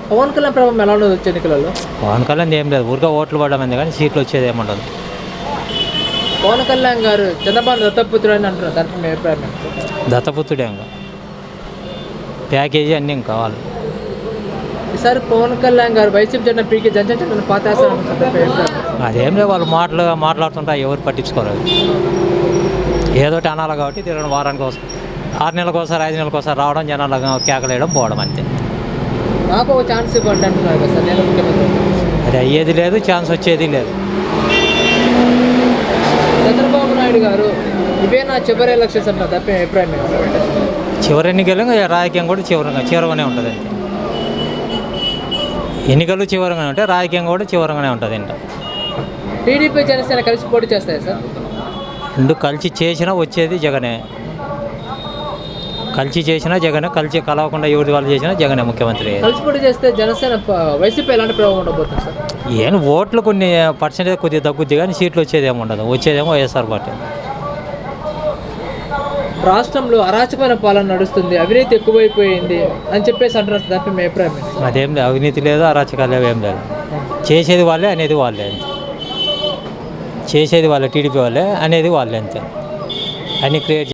పవన్ కళ్యాణ్ ప్రభావం ఎలా ఉండదు వచ్చే ఎన్నికలలో? పవన్ కళ్యాణ్ ఏం లేదు, ఊరికే ఓట్లు పడమంది కానీ సీట్లు వచ్చేది ఏముండదు. పవన్ కళ్యాణ్ గారు చంద్రబాబు దత్తపుత్రుడు అని అంటున్నారు, దాంట్లో మీ అభిప్రాయం ఏంటి? దత్తపుత్రుడే ఇంకా ప్యాకేజీ అన్నీ ఇంకా కావాలి. ఈసారి పవన్ కళ్యాణ్ గారు వైసీపీ జెండా పీకే జనసేన జెండా పాతేస్తారు. అదేం లేదు, వాళ్ళు మాట్లాడుతుంటా ఎవరు పట్టించుకోలేదు. ఏదోటి అనాలి కాబట్టి తిరగడం వారానికి ఒకసారి 6 నెలలకు ఒకసారి 5 నెలలకు ఒకసారి రావడం, జనాలు కేకలేయడం, పోవడం అంతే. నాకు ఒక ఛాన్స్ ఇవ్వండి అంటున్నారు కదా సార్, నేను ముఖ్యమంత్రి. అది అయ్యేది లేదు, ఛాన్స్ వచ్చేది లేదు. చంద్రబాబు నాయుడు గారు ఇవే నా చివరి ఎలక్షన్స్ అంటున్నారు, తప్ప అభిప్రాయం ఏంటి? చివరి ఎన్నికలు రాజకీయం కూడా చివరగానే ఉంటుంది అంతే. ఎన్నికలు చివరగానే ఉంటాయి, రాజకీయం కూడా చివరగానే ఉంటుంది అంట. టీడీపీ జనసేన కలిసి పోటీ చేస్తాయి సార్? రెండు కలిసి చేసినా వచ్చేది జగనే. కలిసి చేసినా జగనే, కలిసి కలవకుండా ఎవరి వాళ్ళు చేసినా జగనే ముఖ్యమంత్రి. కలిసి పోటీ చేస్తే జనసేన వైసీపీ ఎలాంటి ప్రభావం ఉండబోతుంది సార్? ఏం ఓట్లు కొన్ని పర్సెంటేజ్ కొద్దిగా తగ్గుద్ది కానీ సీట్లు వచ్చేదేమో ఉండదు, వచ్చేదేమో వైఎస్ఆర్ పార్టీ. రాష్ట్రంలో అరాచకమైన పాలన నడుస్తుంది, అవినీతి ఎక్కువైపోయింది అని చెప్పేసి అంటున్నారు, తప్ప మీ అభిప్రాయం ఏంటి? అదేం లేదు, అవినీతి లేదు, అరాచకాలు ఏం లేదు. చేసేది వాళ్ళే, అనేది వాళ్ళే అంతే. చేసేది వాళ్ళే, టీడీపీ వాళ్ళే, అనేది వాళ్ళే అంతే. అన్నీ క్రియేట్